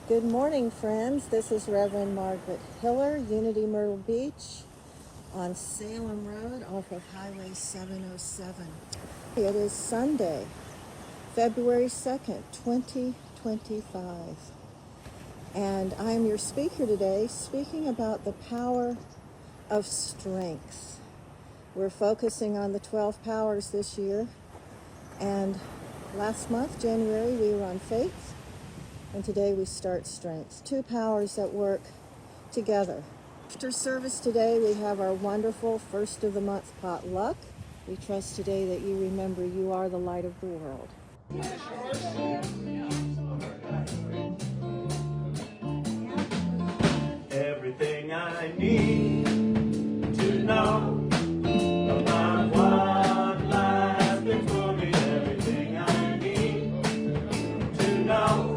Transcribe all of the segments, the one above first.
Good morning, friends. This is Reverend Margaret Hiller, Unity Myrtle Beach on Salem Road off of Highway 707. It is Sunday, February 2nd, 2025. And I am your speaker today, speaking about the power of strength. We're focusing on the 12 powers this year. And last month, January, we were on faith. And today we start strengths. Two powers that work together. After service today, we have our wonderful first of the month potluck. We trust today that you remember you are the light of the world. Everything I need to know about what lies before me. Everything I need to know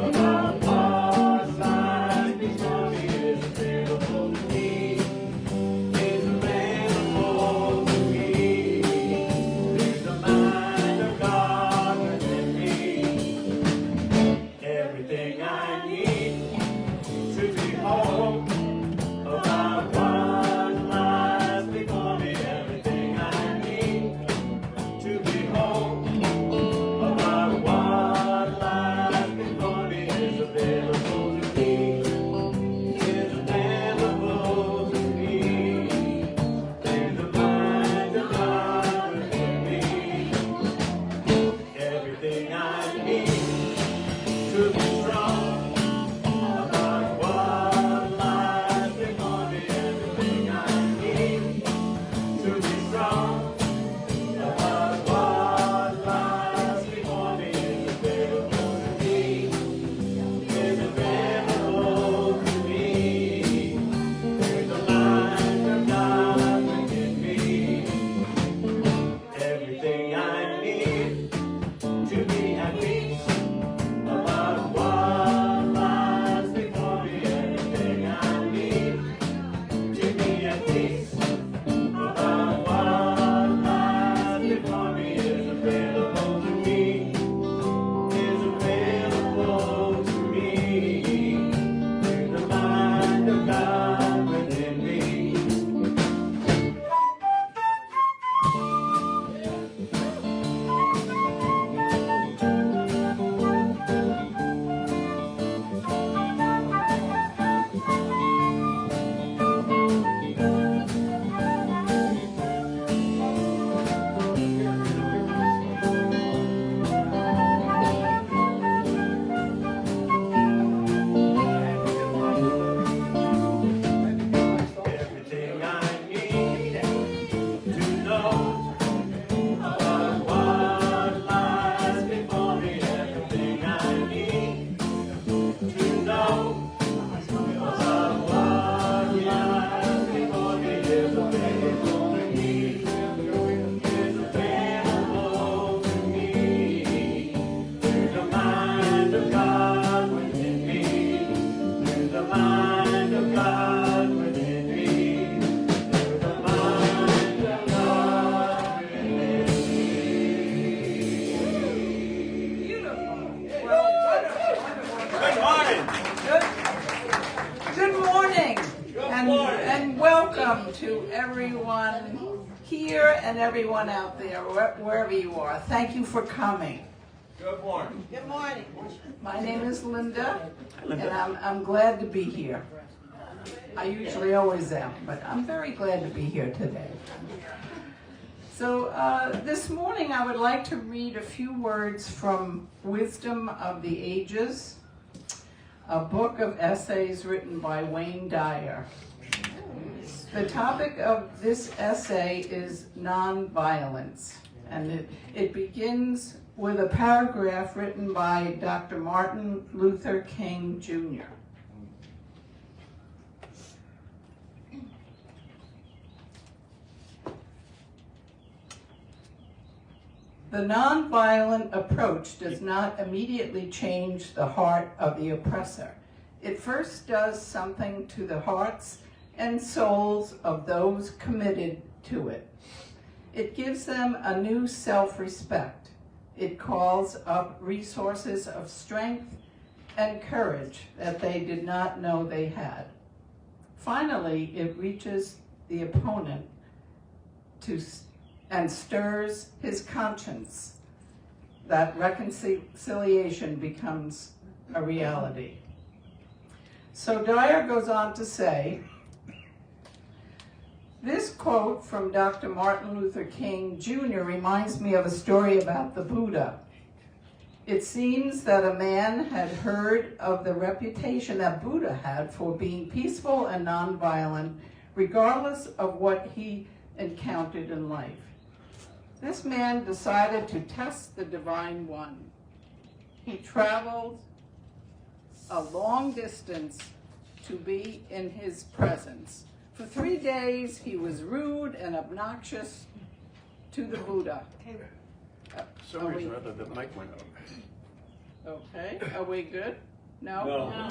about what lies before me is available to me. Is available to me. There's the mind of God within me. Everything I need to be whole about what lies before me. Everything I need to be whole about what lies before me is available to me. Is available to me. There's the mind of God within me. Everything I need to be strong. Everyone out there, wherever you are, thank you for coming. Good morning. Good morning. My name is Linda, and I'm glad to be here. I usually always am, but I'm very glad to be here today. So this morning I would like to read a few words from Wisdom of the Ages, a book of essays written by Wayne Dyer. The topic of this essay is nonviolence, and it begins with a paragraph written by Dr. Martin Luther King, Jr. The nonviolent approach does not immediately change the heart of the oppressor. It first does something to the hearts and souls of those committed to it. It gives them a new self-respect. It calls up resources of strength and courage that they did not know they had. Finally, it reaches the opponent and stirs his conscience. That reconciliation becomes a reality. So Dyer goes on to say, this quote from Dr. Martin Luther King Jr. reminds me of a story about the Buddha. It seems that a man had heard of the reputation that Buddha had for being peaceful and nonviolent, regardless of what he encountered in life. This man decided to test the Divine One. He traveled a long distance to be in his presence. For 3 days, he was rude and obnoxious to the Buddha. For some reason or other, the mic went up. Okay, are we good? No? No.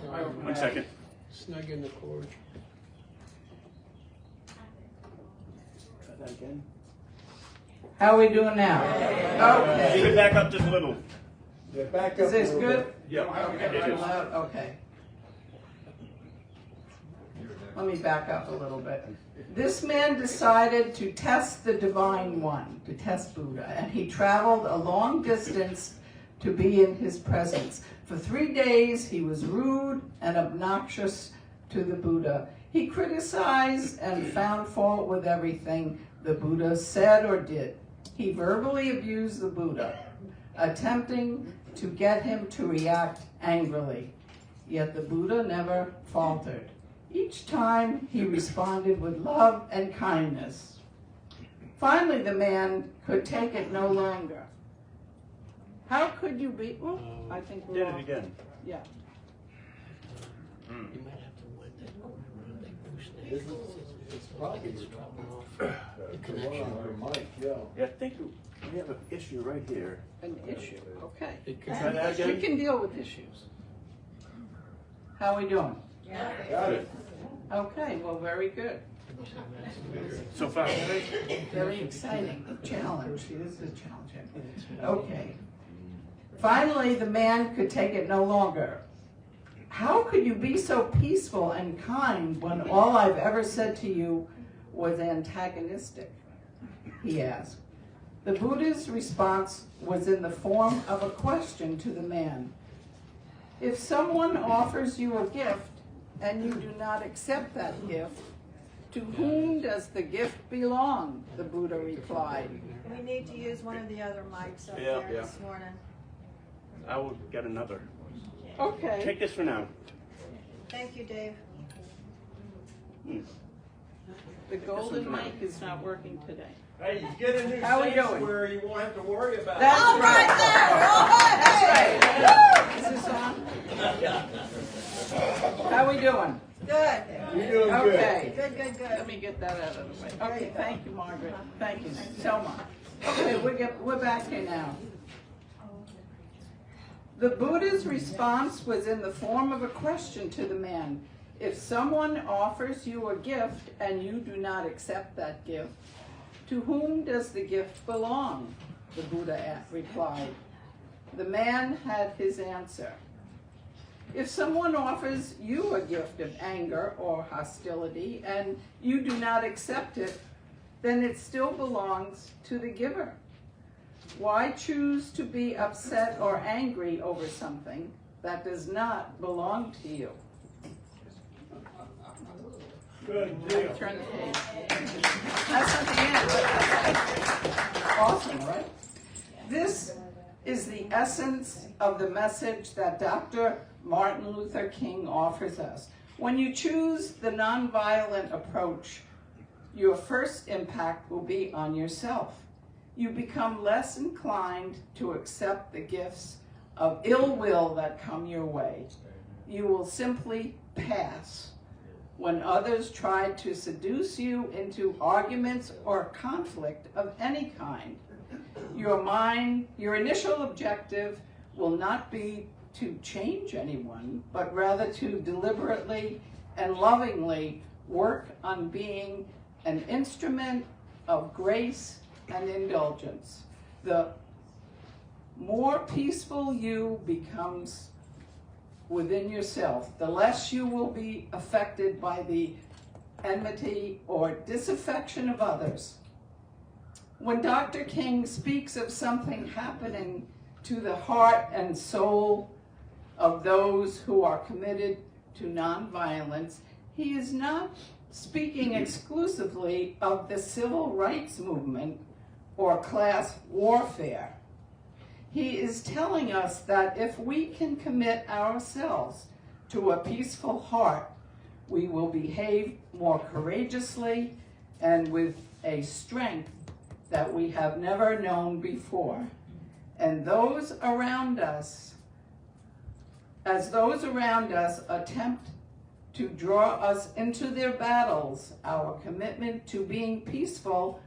Okay. 1 second. Snug in the cord. Try that again. How are we doing now? Okay. Keep it back up just a little. Yeah, back up. Is this a little good? bit. Yeah, it is. Okay. Let me back up a little bit. This man decided to test the Divine One, to test Buddha, and he traveled a long distance to be in his presence. For 3 days, he was rude and obnoxious to the Buddha. He criticized and found fault with everything the Buddha said or did. He verbally abused the Buddha, attempting to get him to react angrily. Yet the Buddha never faltered. Each time he responded with love and kindness. Finally, the man could take it no longer. How could you be? Well, I think we're Did all- it again. Yeah. You might have to let that cord run. They boost it. It's probably dropping off the connection. Yeah, I think we have an issue right here. An issue. Okay. It could Try that We again. can deal with issues. How are we doing? Got it. Okay, well, very good. So far, right? Very exciting. Challenge. See, this is challenging. Okay. Finally, the man could take it no longer. How could you be so peaceful and kind when all I've ever said to you was antagonistic? He asked. The Buddha's response was in the form of a question to the man. If someone offers you a gift and you do not accept that gift, to whom does the gift belong? The Buddha replied. We need to use one of the other mics up Yeah, there yeah. this morning. I will get another. Okay. Take this for now. Thank you, Dave. The golden mic is not working today. Hey, you get a new How we doing? sanctuary, you won't have to worry about That's it. right. That's right. Is this on? How we doing? Good. You're doing good. Okay. Good, good, Let good. me get that out of the way. Okay, thank you, Margaret. Thank you so much. Okay, we're back here now. The Buddha's response was in the form of a question to the man. If someone offers you a gift and you do not accept that gift, to whom does the gift belong? The Buddha replied. The man had his answer. If someone offers you a gift of anger or hostility and you do not accept it, then it still belongs to the giver. Why choose to be upset or angry over something that does not belong to you? Good deal. Turn the page. That's not the end. Awesome, right? This is the essence of the message that Dr. Martin Luther King offers us. When you choose the nonviolent approach, your first impact will be on yourself. You become less inclined to accept the gifts of ill will that come your way. You will simply pass. When others try to seduce you into arguments or conflict of any kind, your initial objective will not be to change anyone, but rather to deliberately and lovingly work on being an instrument of grace and indulgence. The more peaceful you becomes, within yourself, the less you will be affected by the enmity or disaffection of others. When Dr. King speaks of something happening to the heart and soul of those who are committed to nonviolence, he is not speaking exclusively of the civil rights movement or class warfare. He is telling us that if we can commit ourselves to a peaceful heart, we will behave more courageously and with a strength that we have never known before. And those around us, as those around us attempt to draw us into their battles, our commitment to being peaceful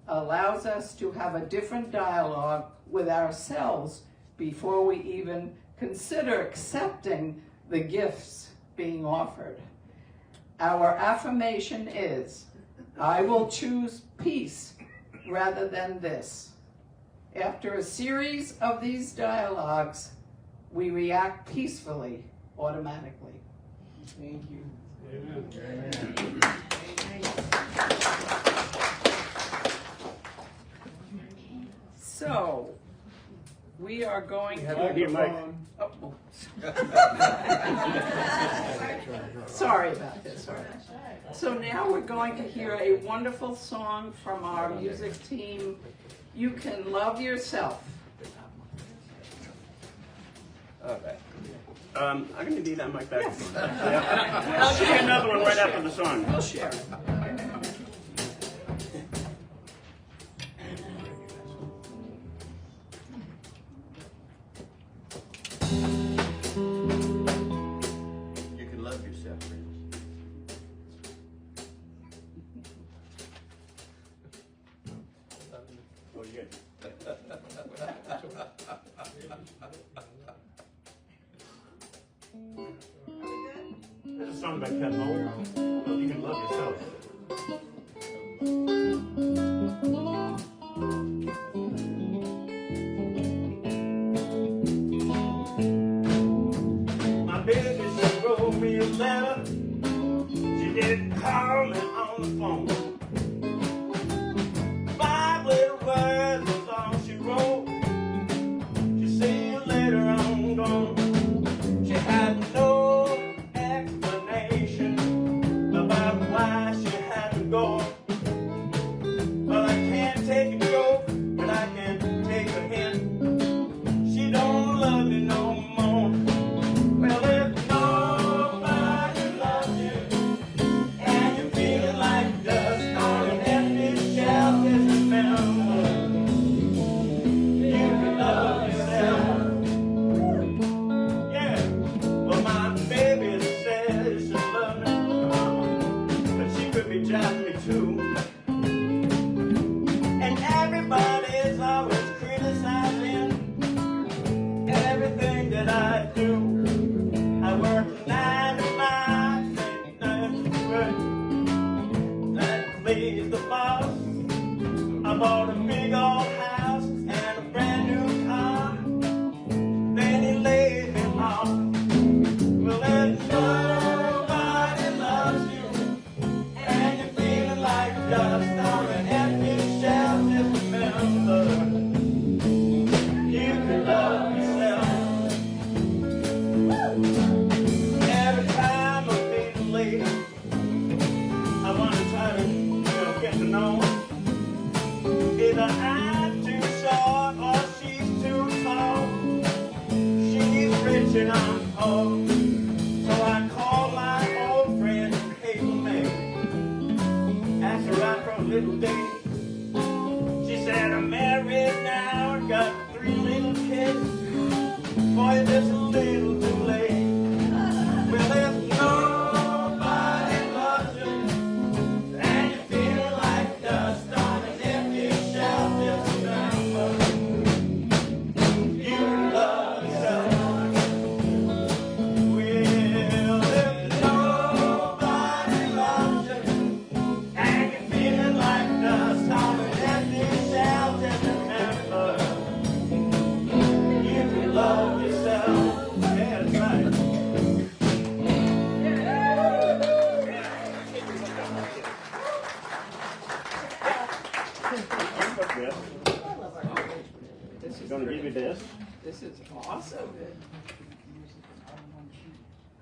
allows us to have a different dialogue with ourselves before we even consider accepting the gifts being offered. Our affirmation is, I will choose peace rather than this. After a series of these dialogues, we react peacefully, automatically. Thank you. Amen. So, we are going Oh. Sorry about this. Sorry. So now we're going to hear a wonderful song from our music team, You Can Love Yourself. Okay. I'm going to need that mic back. Yeah. I'll give you another one right after the song. We'll share it. You can love yourself, friends. Oh, you good? There's a song by Cat Moore. Well, you can love yourself. My baby, she wrote me a letter. She didn't call me on the phone. 5 little words was all she wrote. She see you later, I'm gone. She had no explanation about why she had to go. Well, I can't take a joke, but I can take a hint. She don't love me no more. Well, if nobody loves you, and you're feeling like dust on an empty shelf, just remember, you can love yourself. Yeah. Well, my baby says she loves me, but she could be jiving me too. And everybody's always criticizing everything that I do. I work 9 to 5, take nothing to work. That please the boss. I bought a big old house and a brand new car. Then he laid me off. Well, if nobody loves you, and you're feeling like dust on an empty shelf, just remember, you can love yourself. Every time I'm feeling late, I want to try to get to know. Either I'm too short or she's too tall. She's rich and I'm poor. So I call my old friend Hazel May. Asked her out for a little date. She said, I'm married now and got 3 little kids. Boy, you're just a little too late. Well, if nobody loves you, and you feel like dust on an empty shelf, just remember, you can love yourself.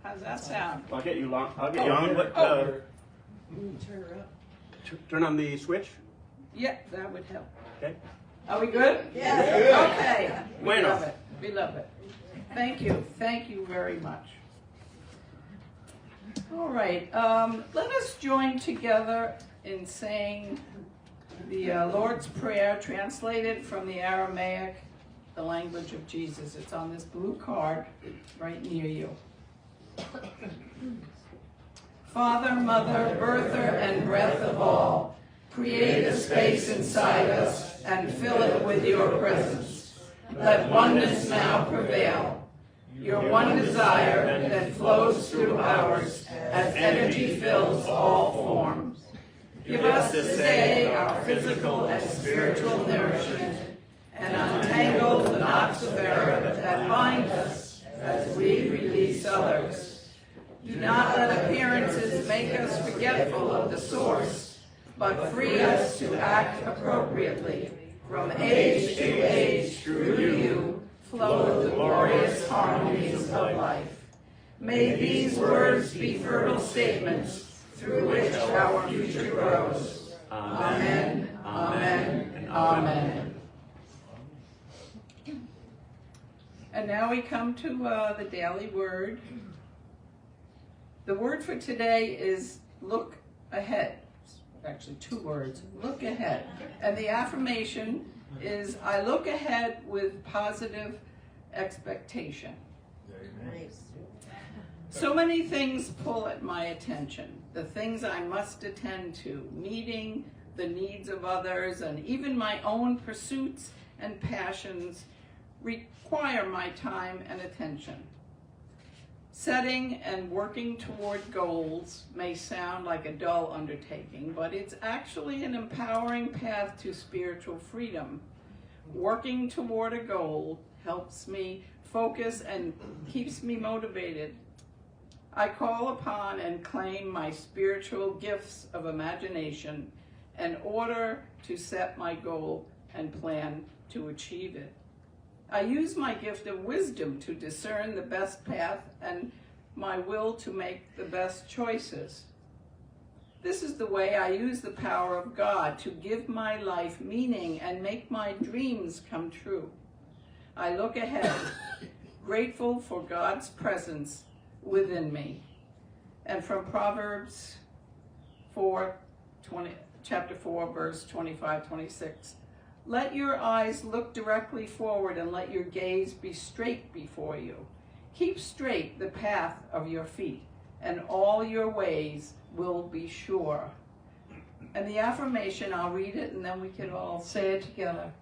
How's that sound? I'll get you on. But Turn her up. turn on the switch. Yeah, that would help. Okay. Are we good? Yes. Okay. We Bueno. love it. We love it. Thank you. Thank you very much. All right. Let us join together in saying the Lord's Prayer, translated from the Aramaic, the language of Jesus. It's on this blue card right near you. Father, Mother, birther, and breath of all, create a space inside us and fill it with your presence. Let oneness now prevail. Your one desire that flows through ours as energy fills all forms. Give us this day our physical and spiritual nourishment, and untangle the knots of error that bind us as we release others. Do not let appearances make us forgetful of the source, but free us to act appropriately. From age to age, through you, flow the glorious harmonies of life. May these words be fertile statements through which our future grows. Amen, amen, and amen. And now we come to the daily word. The word for today is look ahead. Actually, two words, look ahead. And the affirmation is, I look ahead with positive expectation. So many things pull at my attention. The things I must attend to, meeting the needs of others, and even my own pursuits and passions require my time and attention. Setting and working toward goals may sound like a dull undertaking, but it's actually an empowering path to spiritual freedom. Working toward a goal helps me focus and keeps me motivated. I call upon and claim my spiritual gifts of imagination in order to set my goal and plan to achieve it. I use my gift of wisdom to discern the best path and my will to make the best choices. This is the way I use the power of God to give my life meaning and make my dreams come true. I look ahead, grateful for God's presence within me. And from Proverbs chapter 4, verse 25-26. Let your eyes look directly forward and let your gaze be straight before you. Keep straight the path of your feet, and all your ways will be sure. And the affirmation, I'll read it and then we can all say it together.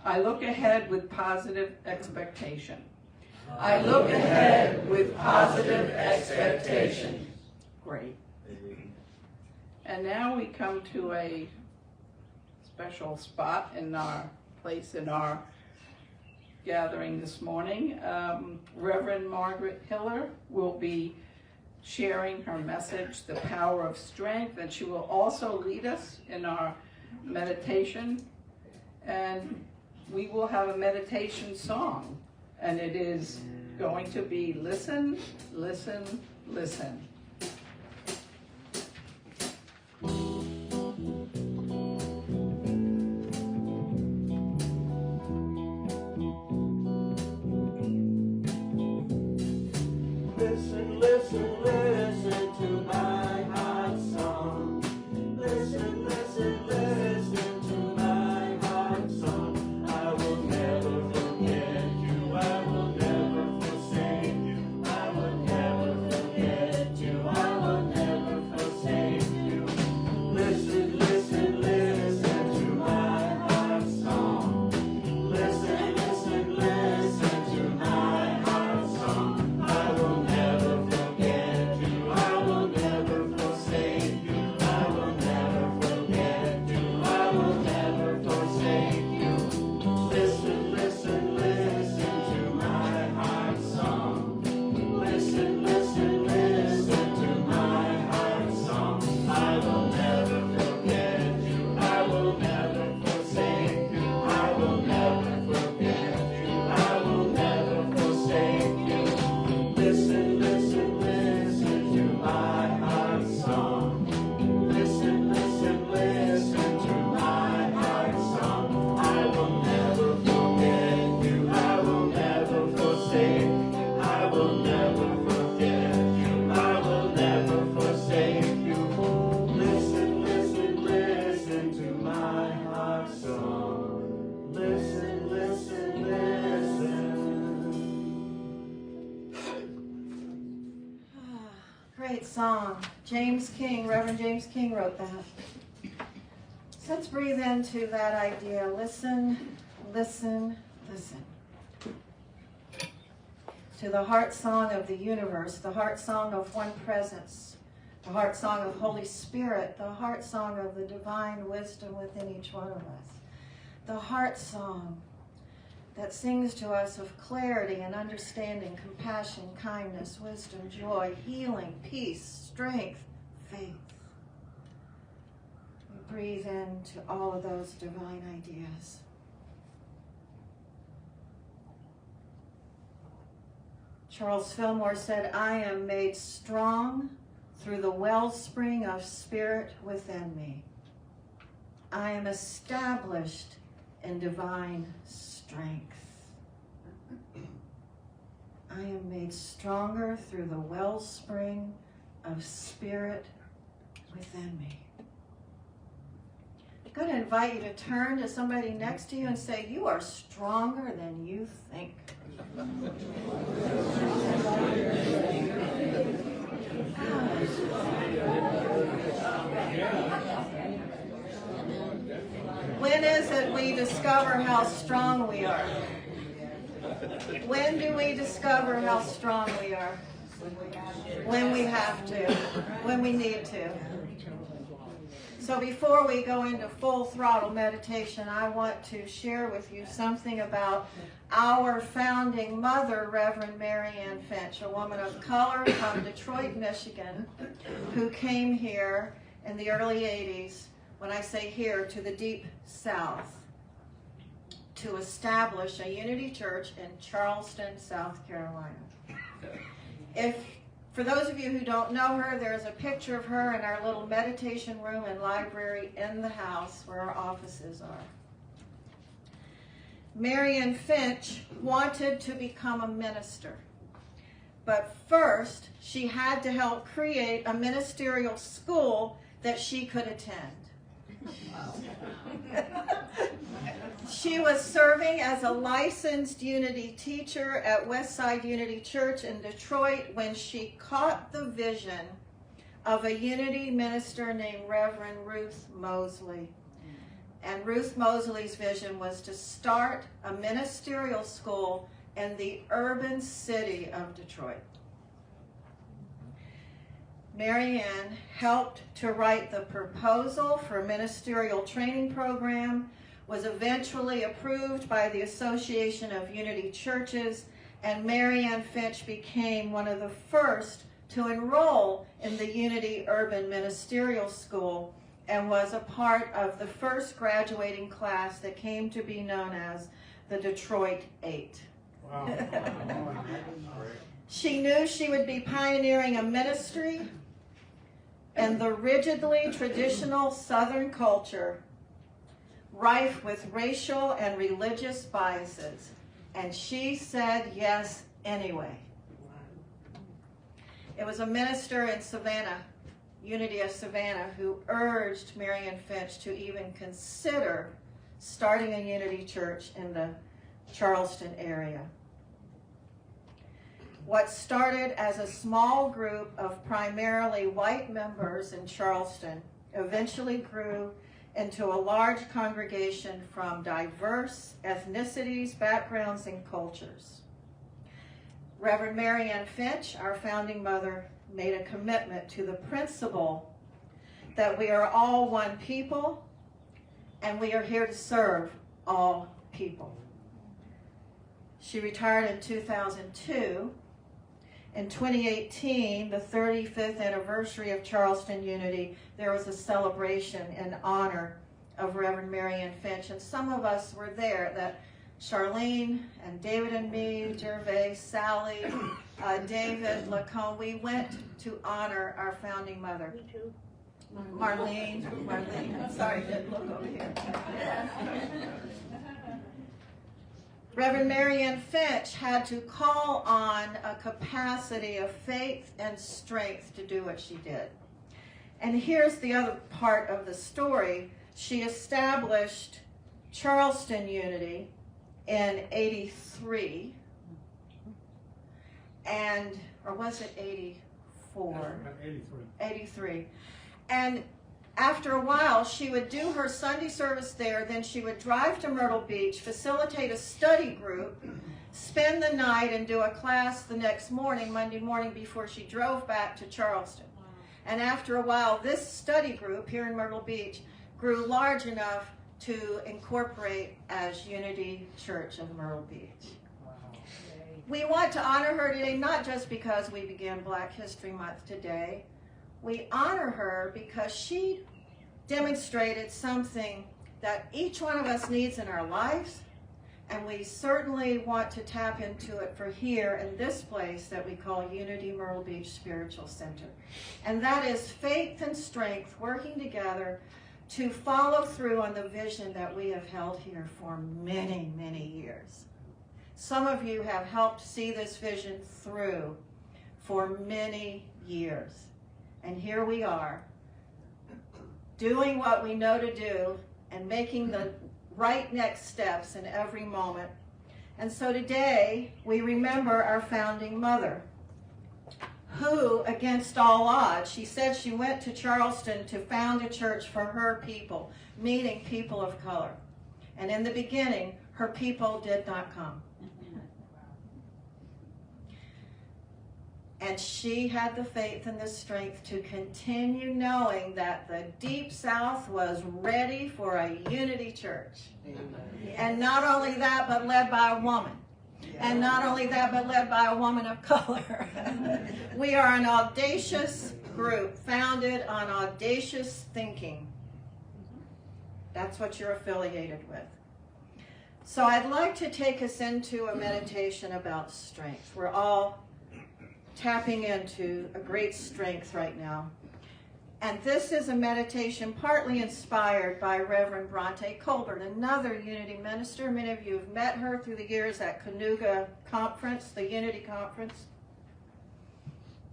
I look ahead with positive expectation. I look ahead with positive expectation. Great. And now we come to a special spot in our place in our gathering this morning. Reverend Margaret Hiller will be sharing her message, The Power of Strength, and she will also lead us in our meditation. And we will have a meditation song, and it is going to be Listen, Listen, Listen. Listen, listen, listen to my heart song. Listen, listen, listen to my heart song. I will never forget you. I will never forsake you. I will never forget you. I will never forsake you. Listen, listen, listen to my heart song. Listen, listen, listen to my heart song. I will never forget you. I will never Great song. James King, Reverend James King wrote that. So let's breathe into that idea. Listen, listen, listen. To the heart song of the universe, the heart song of one presence, the heart song of Holy Spirit, the heart song of the divine wisdom within each one of us. The heart song that sings to us of clarity and understanding, compassion, kindness, wisdom, joy, healing, peace, strength, faith. We breathe into all of those divine ideas. Charles Fillmore said, "I am made strong through the wellspring of spirit within me. I am established in divine strength. I am made stronger through the wellspring of spirit within me." I'm going to invite you to turn to somebody next to you and say, "You are stronger than you think." When is it we discover how strong we are? When do we discover how strong we are? When we have to, when we need to. So before we go into full throttle meditation, I want to share with you something about our founding mother, Reverend Mary Ann Finch, a woman of color from Detroit, Michigan, who came here in the early 80s, when I say here, to the deep South, to establish a Unity Church in Charleston, South Carolina. For those of you who don't know her, there is a picture of her in our little meditation room and library in the house where our offices are. Mary Ann Finch wanted to become a minister, but first she had to help create a ministerial school that she could attend. She was serving as a licensed Unity teacher at Westside Unity Church in Detroit when she caught the vision of a Unity minister named Reverend Ruth Mosley. And Ruth Mosley's vision was to start a ministerial school in the urban city of Detroit. Mary Ann helped to write the proposal for a ministerial training program, was eventually approved by the Association of Unity Churches, and Mary Ann Finch became one of the first to enroll in the Unity Urban Ministerial School and was a part of the first graduating class that came to be known as the Detroit 8. Wow. She knew she would be pioneering a ministry in the rigidly traditional Southern culture, rife with racial and religious biases, and she said yes anyway. It was a minister in Savannah, Unity of Savannah, who urged Mary Ann Finch to even consider starting a Unity church in the Charleston area. What started as a small group of primarily white members in Charleston eventually grew into a large congregation from diverse ethnicities, backgrounds, and cultures. Reverend Mary Ann Finch, our founding mother, made a commitment to the principle that we are all one people and we are here to serve all people. She retired in 2002. In 2018, the 35th anniversary of Charleston Unity, there was a celebration in honor of Reverend Mary Ann Finch, and some of us were there, that Charlene and David and me, Gervais, Sally, David, Lacombe, we went to honor our founding mother. Me too. Marlene, I'm sorry, didn't look over here. Reverend Mary Ann Finch had to call on a capacity of faith and strength to do what she did. And here's the other part of the story. She established Charleston Unity in 83, or was it 84? 84. 83. 83. And after a while, she would do her Sunday service there, then she would drive to Myrtle Beach, facilitate a study group, spend the night, and do a class the next morning, Monday morning, before she drove back to Charleston. And after a while, this study group here in Myrtle Beach grew large enough to incorporate as Unity Church of Myrtle Beach. We want to honor her today, not just because we began Black History Month today. We honor her because she demonstrated something that each one of us needs in our lives, and we certainly want to tap into it for here in this place that we call Unity Myrtle Beach Spiritual Center. And that is faith and strength working together to follow through on the vision that we have held here for many, many years. Some of you have helped see this vision through for many years. And here we are, doing what we know to do and making the right next steps in every moment. And so today, we remember our founding mother, who, against all odds, she said she went to Charleston to found a church for her people, meaning people of color. And in the beginning, her people did not come. And she had the faith and the strength to continue knowing that the Deep South was ready for a unity church. And not only that, but led by a woman. And not only that, but led by a woman of color. We are an audacious group founded on audacious thinking. That's what you're affiliated with. So I'd like to take us into a meditation about strength. We're all tapping into a great strength right now. And this is a meditation partly inspired by Reverend Bronte Colbert, another Unity minister. Many of you have met her through the years at Canoga Conference, the Unity Conference.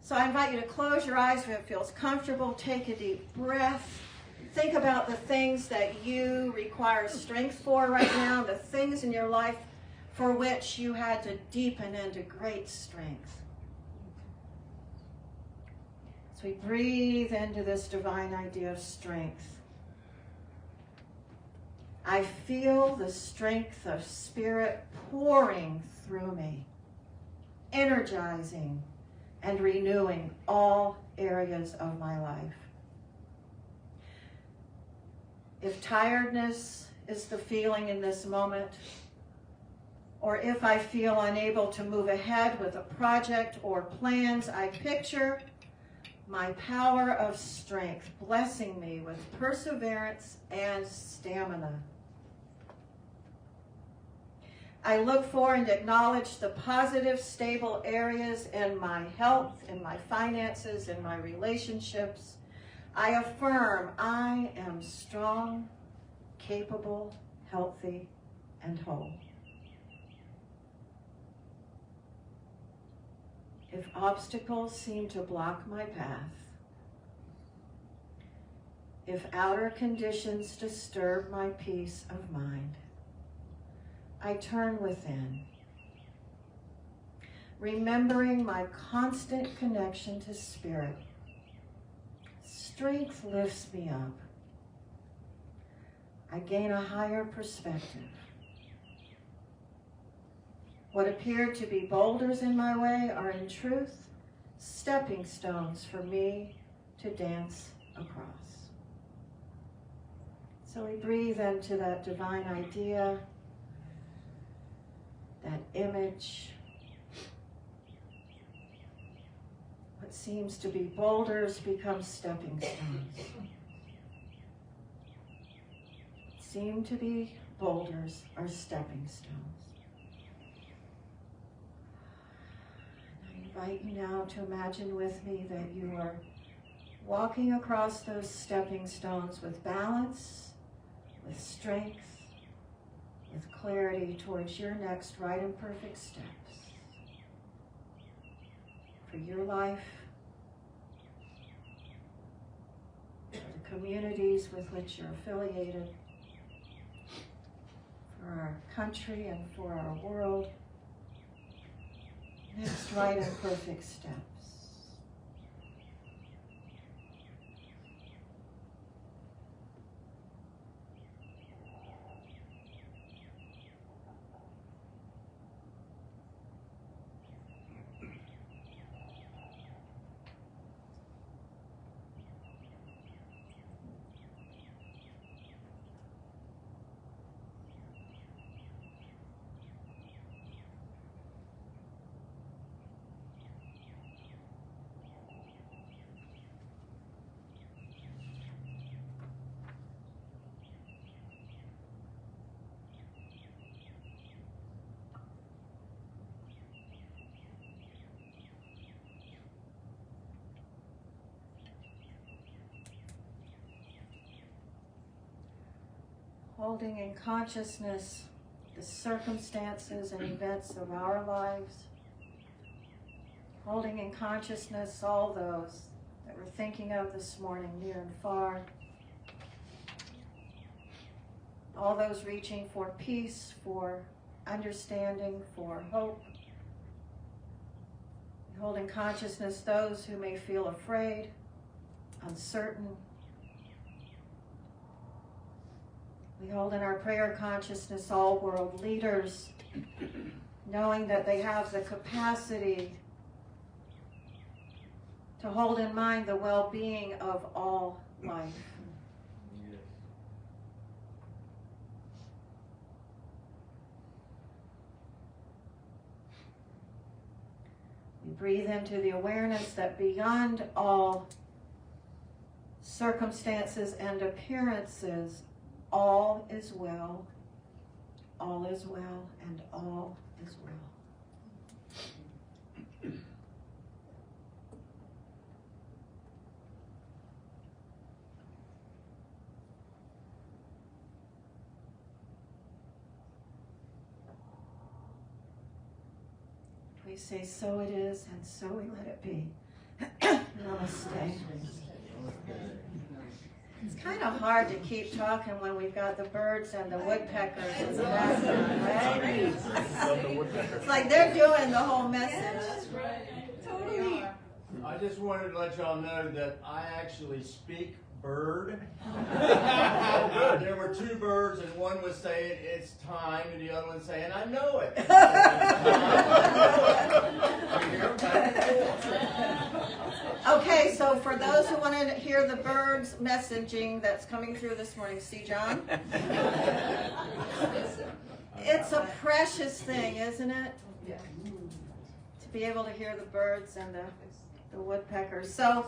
So I invite you to close your eyes if it feels comfortable. Take a deep breath. Think about the things that you require strength for right now, the things in your life for which you had to deepen into great strength. So we breathe into this divine idea of strength. I feel the strength of spirit pouring through me, energizing and renewing all areas of my life. If tiredness is the feeling in this moment, or if I feel unable to move ahead with a project or plans, I picture my power of strength blessing me with perseverance and stamina. I look for and acknowledge the positive, stable areas in my health, in my finances, in my relationships. I affirm I am strong, capable, healthy, and whole. If obstacles seem to block my path, if outer conditions disturb my peace of mind, I turn within, remembering my constant connection to Spirit. Strength lifts me up. I gain a higher perspective. What appeared to be boulders in my way are in truth stepping stones for me to dance across. So we breathe into that divine idea, that image. What seems to be boulders become stepping stones. Seem to be boulders are stepping stones. I invite you now to imagine with me that you are walking across those stepping stones with balance, with strength, with clarity towards your next right and perfect steps for your life, for the communities with which you're affiliated, for our country and for our world. Next right and perfect steps. holding in consciousness the circumstances and events of our lives, holding in consciousness all those that we're thinking of this morning, near and far, all those reaching for peace, for understanding, for hope. We hold in consciousness those who may feel afraid, uncertain. We hold in our prayer consciousness all world leaders, knowing that they have the capacity to hold in mind the well-being of all life. We breathe into the awareness that beyond all circumstances and appearances, all is well, and all is well. We say, so it is, and so we let it be. Namaste. It's kind of hard to keep talking when we've got the birds and the woodpeckers in the background, right? It's like they're doing the whole message. Totally. I just wanted to let y'all know that I actually speak bird. There were two birds, and one was saying it's time, and the other one saying I know it. Okay, so for those who want to hear the birds messaging that's coming through this morning, see John? It's a precious thing, isn't it? To be able to hear the birds and the woodpeckers. So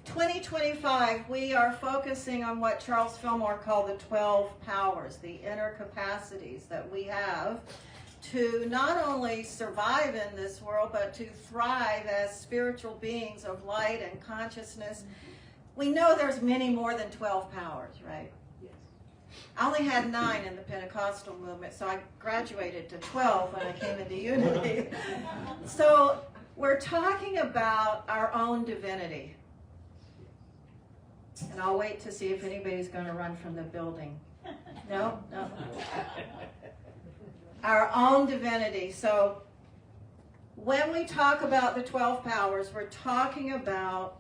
2025, we are focusing on what Charles Fillmore called the 12 powers, the inner capacities that we have to not only survive in this world, but to thrive as spiritual beings of light and consciousness. We know there's many more than 12 powers, right? Yes. I only had 9 in the Pentecostal movement, so I graduated to 12 when I came into Unity. So we're talking about our own divinity. And I'll wait to see if anybody's going to run from the building. No? No. Our own divinity. So when we talk about the 12 powers, we're talking about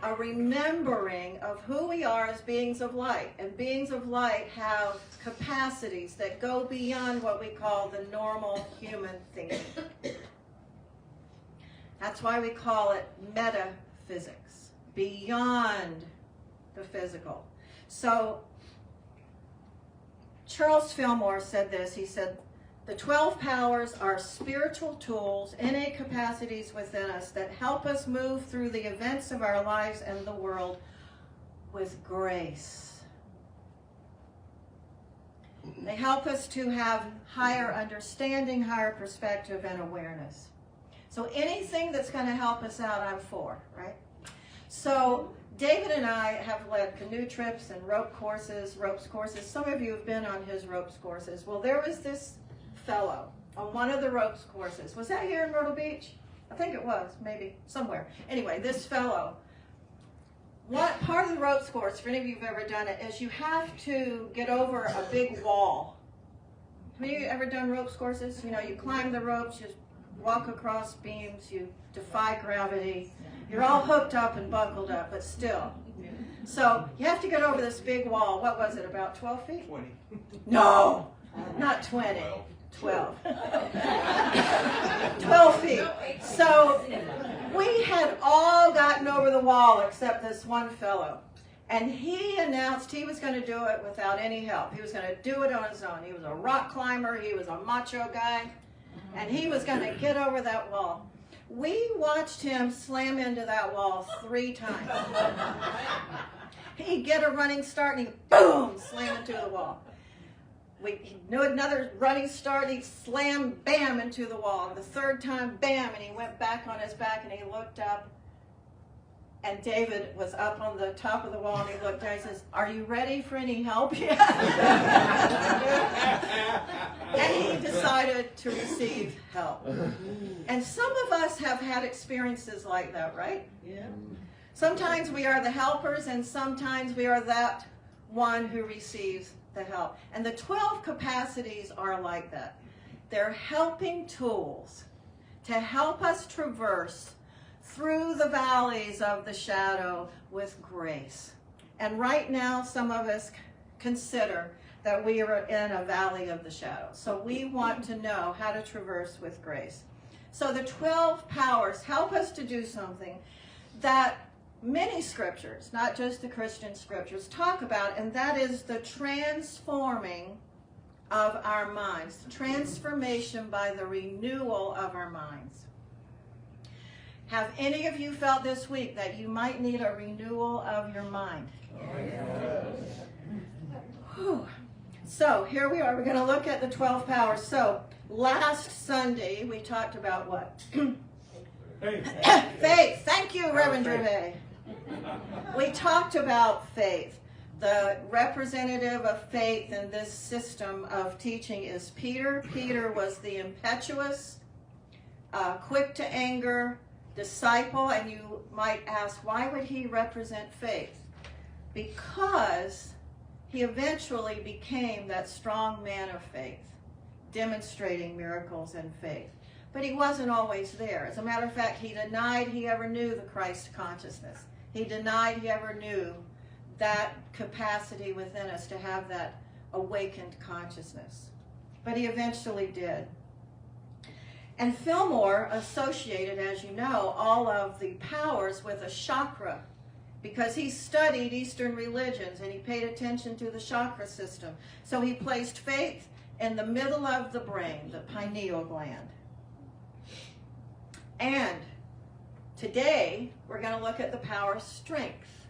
a remembering of who we are as beings of light. And beings of light have capacities that go beyond what we call the normal human thinking. That's why we call it metaphysics, beyond the physical. So Charles Fillmore said this. He said, the 12 powers are spiritual tools, innate capacities within us that help us move through the events of our lives and the world with grace. They help us to have higher understanding, higher perspective, and awareness. So anything that's going to help us out, I'm for, right? So David and I have led canoe trips and ropes courses. Some of you have been on his ropes courses. Well, there was this fellow on one of the ropes courses. Was that here in Myrtle Beach? I think it was, maybe somewhere. Anyway, this fellow. What part of the ropes course, if any of you have ever done it, is you have to get over a big wall. Have you ever done ropes courses? You know, you climb the ropes, you walk across beams, you defy gravity. You're all hooked up and buckled up, but still. So you have to get over this big wall. What was it, about 12 feet? 20. No, not 20. 12. 12 feet. So we had all gotten over the wall except this one fellow. And he announced he was going to do it without any help. He was going to do it on his own. He was a rock climber. He was a macho guy. And he was going to get over that wall. We watched him slam into that wall 3 times. He'd get a running start and he'd boom, slam into the wall. He knew another running start, he'd slam, bam, into the wall. And the 3rd time, bam, and he went back on his back and he looked up And David was up on the top of the wall and he looked down and he says, "Are you ready for any help yet?" And he decided to receive help. And some of us have had experiences like that, right? Yeah. Sometimes we are the helpers and sometimes we are that one who receives the help. And the 12 capacities are like that. They're helping tools to help us traverse through the valleys of the shadow with grace. And right now, some of us consider that we are in a valley of the shadow. So we want to know how to traverse with grace. So the 12 powers help us to do something that many scriptures, not just the Christian scriptures, talk about, and that is the transforming of our minds. Transformation by the renewal of our minds. Have any of you felt this week that you might need a renewal of your mind? Whew. So here we are. We're going to look at the 12 powers. So last Sunday we talked about what? Faith. Thank you, Reverend Gervais. We talked about faith. The representative of faith in this system of teaching is Peter. Peter was the impetuous, quick to anger disciple, and you might ask, why would he represent faith? Because he eventually became that strong man of faith, demonstrating miracles and faith. But he wasn't always there. As a matter of fact, he denied he ever knew the Christ consciousness. He denied he ever knew that capacity within us to have that awakened consciousness. But he eventually did. And Fillmore associated, as you know, all of the powers with a chakra, because he studied Eastern religions and he paid attention to the chakra system. So he placed faith in the middle of the brain, the pineal gland. And today, we're going to look at the power strength.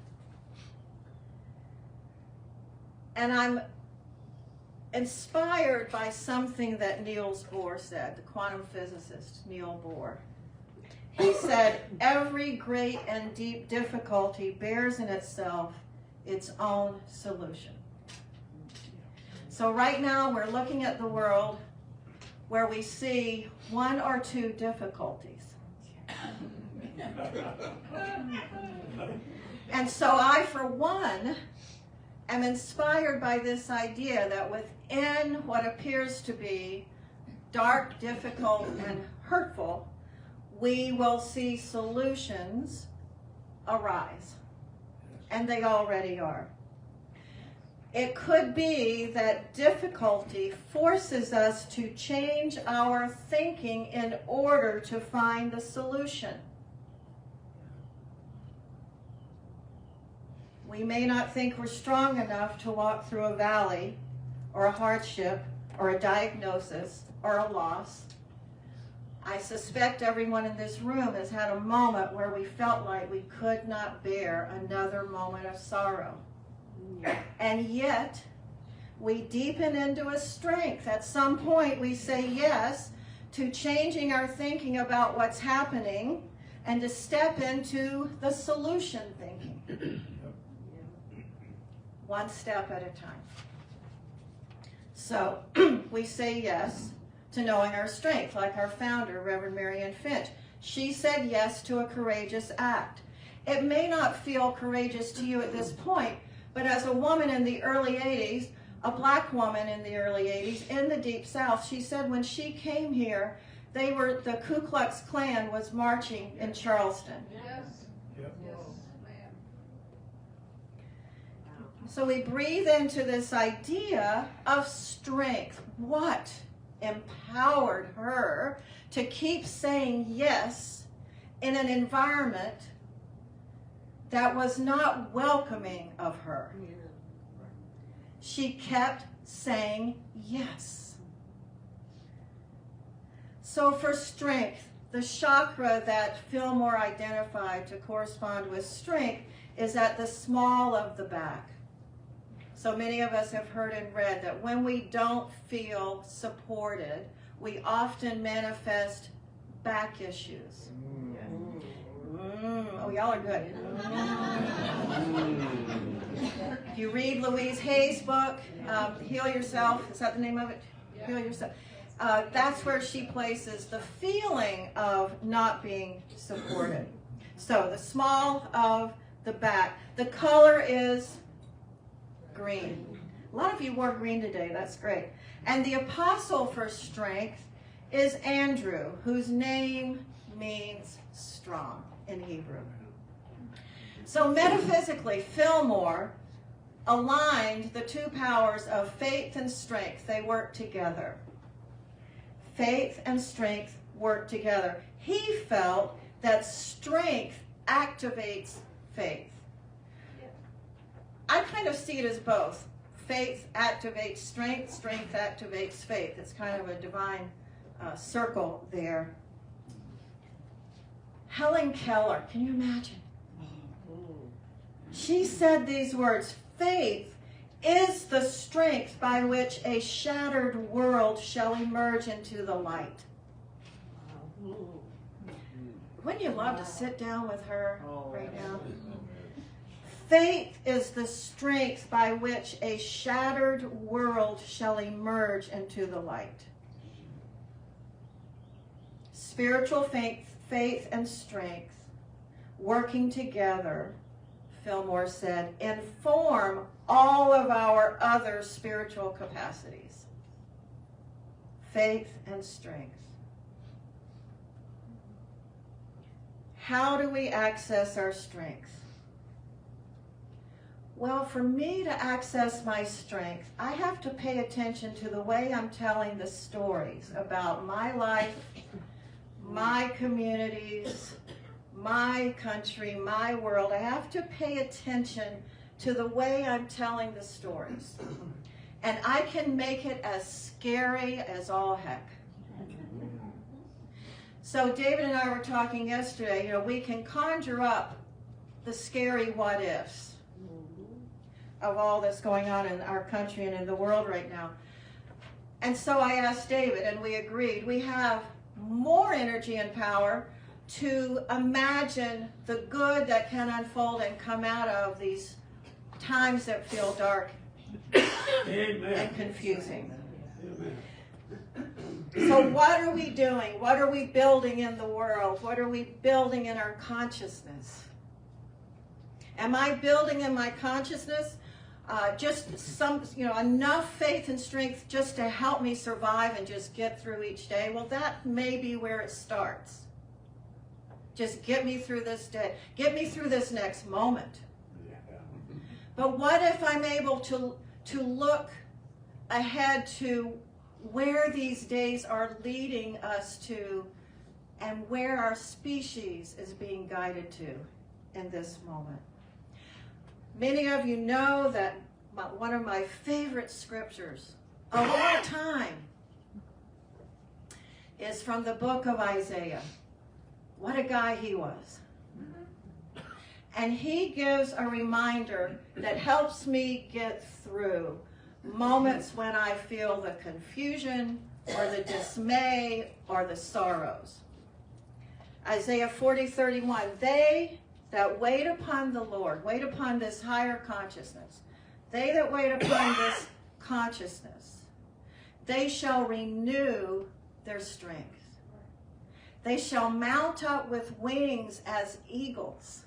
And I'm inspired by something that Niels Bohr said, the quantum physicist Niels Bohr. He said, every great and deep difficulty bears in itself its own solution. So right now we're looking at the world where we see one or two difficulties. And so I, for one, am inspired by this idea that within what appears to be dark, difficult, and hurtful, we will see solutions arise. And they already are. It could be that difficulty forces us to change our thinking in order to find the solution. We may not think we're strong enough to walk through a valley or a hardship or a diagnosis or a loss. I suspect everyone in this room has had a moment where we felt like we could not bear another moment of sorrow. And yet, we deepen into a strength. At some point, we say yes to changing our thinking about what's happening and to step into the solution thinking. One step at a time. So, we say yes to knowing our strength, like our founder, Reverend Marianne Finch. She said yes to a courageous act. It may not feel courageous to you at this point, but as a woman in the early 80s, a black woman in the early 80s, in the Deep South, she said when she came here, the Ku Klux Klan was marching in Charleston. Yes. Yep. Yes. So we breathe into this idea of strength. What empowered her to keep saying yes in an environment that was not welcoming of her? She kept saying yes. So for strength, the chakra that Fillmore identified to correspond with strength is at the small of the back. So many of us have heard and read that when we don't feel supported, we often manifest back issues. We y'all are good. If you read Louise Hay's book, Heal Yourself, is that the name of it? Heal Yourself. That's where she places the feeling of not being supported. So the small of the back. The color is green. A lot of you wore green today. That's great. And the apostle for strength is Andrew, whose name means strong in Hebrew. So metaphysically, Fillmore aligned the two powers of faith and strength. They work together. Faith and strength work together. He felt that strength activates faith. I kind of see it as both. Faith activates strength, strength activates faith. It's kind of a divine circle there. Helen Keller, can you imagine? She said these words, faith is the strength by which a shattered world shall emerge into the light. Wouldn't you love to sit down with her right now? Faith is the strength by which a shattered world shall emerge into the light. Spiritual faith and strength working together, Fillmore said, inform all of our other spiritual capacities. Faith and strength. How do we access our strength? Well, for me to access my strength, I have to pay attention to the way I'm telling the stories about my life, my communities, my country, my world. I have to pay attention to the way I'm telling the stories. And I can make it as scary as all heck. So David and I were talking yesterday, we can conjure up the scary what ifs of all that's going on in our country and in the world right now. And so I asked David, and we agreed, we have more energy and power to imagine the good that can unfold and come out of these times that feel dark and confusing. So what are we doing? What are we building in the world? What are we building in our consciousness? Am I building in my consciousness just some, enough faith and strength just to help me survive and just get through each day? Well, that may be where it starts. Just get me through this day. Get me through this next moment. But what if I'm able to look ahead to where these days are leading us to and where our species is being guided to in this moment? Many of you know that one of my favorite scriptures of all time is from the book of Isaiah. What a guy he was. And he gives a reminder that helps me get through moments when I feel the confusion or the dismay or the sorrows. Isaiah 40:31, they that wait upon the Lord, wait upon this higher consciousness, they that wait upon this consciousness, they shall renew their strength. They shall mount up with wings as eagles.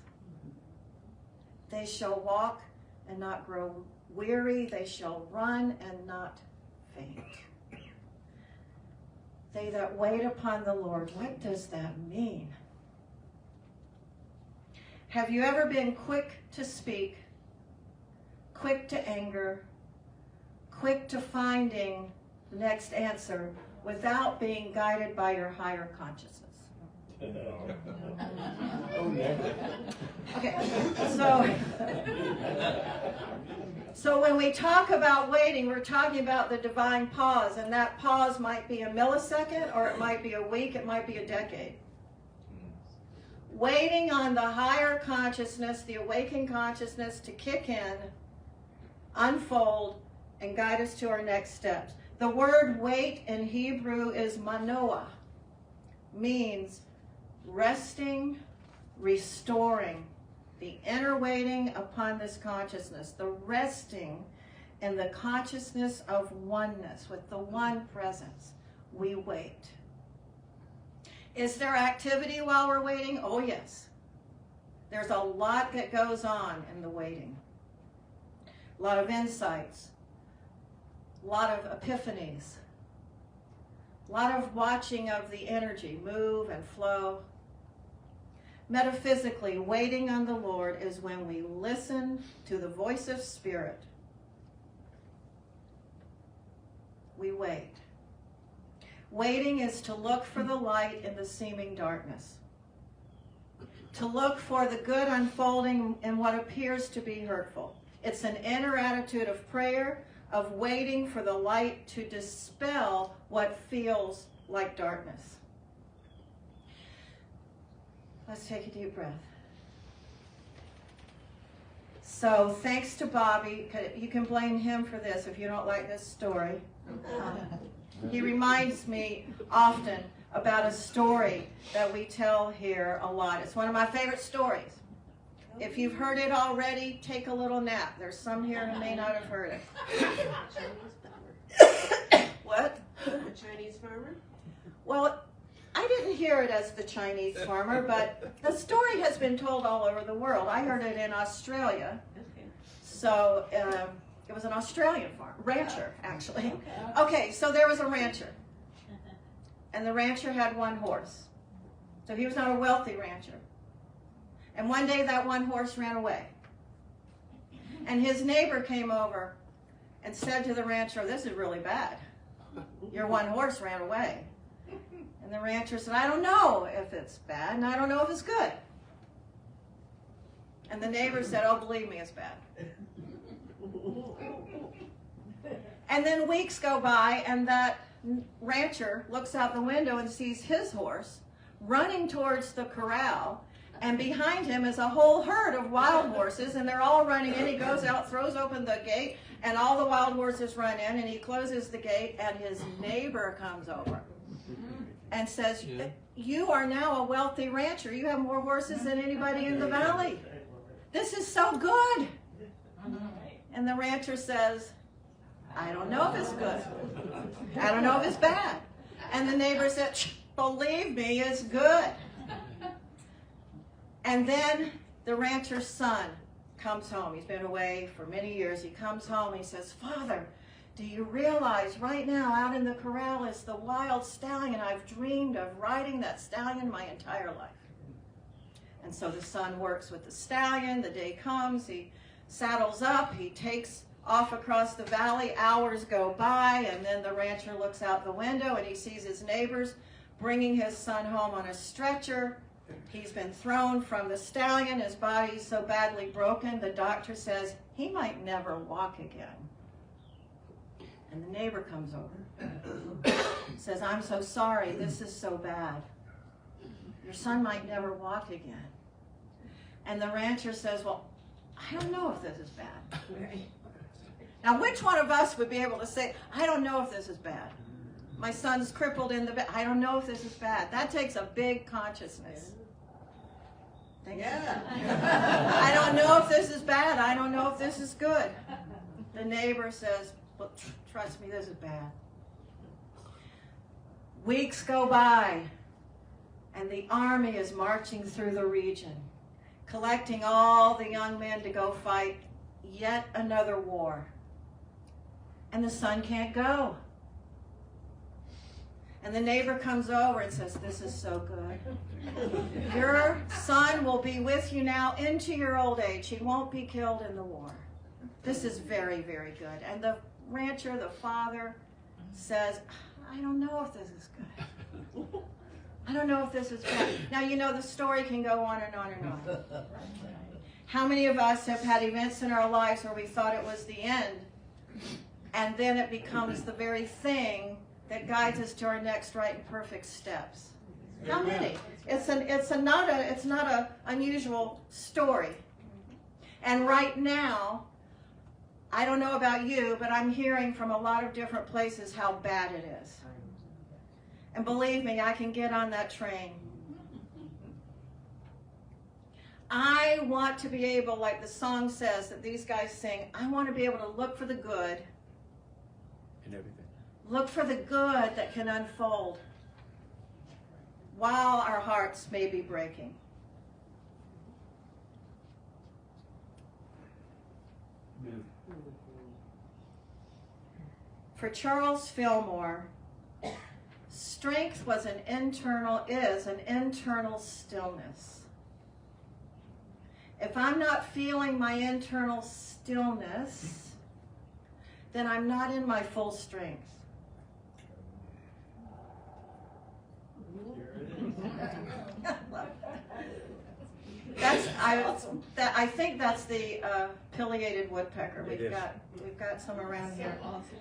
They shall walk and not grow weary. They shall run and not faint. They that wait upon the Lord. What does that mean? Have you ever been quick to speak, quick to anger, quick to finding the next answer without being guided by your higher consciousness? Okay, so when we talk about waiting, we're talking about the divine pause, and that pause might be a millisecond, or it might be a week, it might be a decade. Waiting on the higher consciousness, the awakened consciousness to kick in, unfold, and guide us to our next steps. The word wait in Hebrew is manoah, means resting, restoring, the inner waiting upon this consciousness, the resting in the consciousness of oneness with the one presence. We wait. Is there activity while we're waiting? Oh, yes. There's a lot that goes on in the waiting. A lot of insights, a lot of epiphanies, a lot of watching of the energy move and flow. Metaphysically, waiting on the Lord is when we listen to the voice of Spirit. We wait. Waiting is to look for the light in the seeming darkness. To look for the good unfolding in what appears to be hurtful. It's an inner attitude of prayer, of waiting for the light to dispel what feels like darkness. Let's take a deep breath. So thanks to Bobby, you can blame him for this if you don't like this story. He reminds me often about a story that we tell here a lot. It's one of my favorite stories. If you've heard it already, take a little nap. There's some here who may not have heard it. What? The Chinese farmer? Well, I didn't hear it as the Chinese farmer, but the story has been told all over the world. I heard it in Australia. So it was an Australian rancher, actually. Okay, so there was a rancher. And the rancher had one horse. So he was not a wealthy rancher. And one day that one horse ran away. And his neighbor came over and said to the rancher, "This is really bad. Your one horse ran away." And the rancher said, "I don't know if it's bad, and I don't know if it's good." And the neighbor said, "Oh, believe me, it's bad." And then weeks go by, and that rancher looks out the window and sees his horse running towards the corral, and behind him is a whole herd of wild horses, and they're all running in. He goes out, throws open the gate, and all the wild horses run in, and he closes the gate, and his neighbor comes over and says, "You are now a wealthy rancher. You have more horses than anybody in the valley. This is so good." And the rancher says, "I don't know if it's good. I don't know if it's bad." And the neighbor said, "Believe me, it's good." And then the rancher's son comes home. He's been away for many years. He comes home. He says, "Father, do you realize right now out in the corral is the wild stallion? I've dreamed of riding that stallion my entire life." And so the son works with the stallion. The day comes. He saddles up. He takes off across the valley. Hours go by, and then the rancher looks out the window and he sees his neighbors bringing his son home on a stretcher. He's been thrown from the stallion. His body's so badly broken, the doctor says he might never walk again. And the neighbor comes over, says, "I'm so sorry, this is so bad. Your son might never walk again." And the rancher says, "Well, I don't know if this is bad." Now, which one of us would be able to say, "I don't know if this is bad. My son's crippled in the bed. I don't know if this is bad." That takes a big consciousness. I don't know if this is bad. I don't know if this is good. The neighbor says, "Well, trust me, this is bad." Weeks go by, and the army is marching through the region, collecting all the young men to go fight yet another war. And the son can't go. And the neighbor comes over and says, "This is so good. Your son will be with you now into your old age. He won't be killed in the war. This is very, very good." And the rancher, the father, says, "I don't know if this is good. I don't know if this is bad." Now, you know, the story can go on and on and on. How many of us have had events in our lives where we thought it was the end, and then it becomes the very thing that guides us to our next right and perfect steps? How many? It's not a unusual story. And right now, I don't know about you, but I'm hearing from a lot of different places how bad it is. And believe me, I can get on that train. I want to be able, like the song says that these guys sing, I want to be able to look for the good. And everything. Look for the good that can unfold while our hearts may be breaking. Amen. For Charles Fillmore, strength is an internal stillness. If I'm not feeling my internal stillness, then I'm not in my full strength. I think that's the pileated woodpecker. We've got some around here.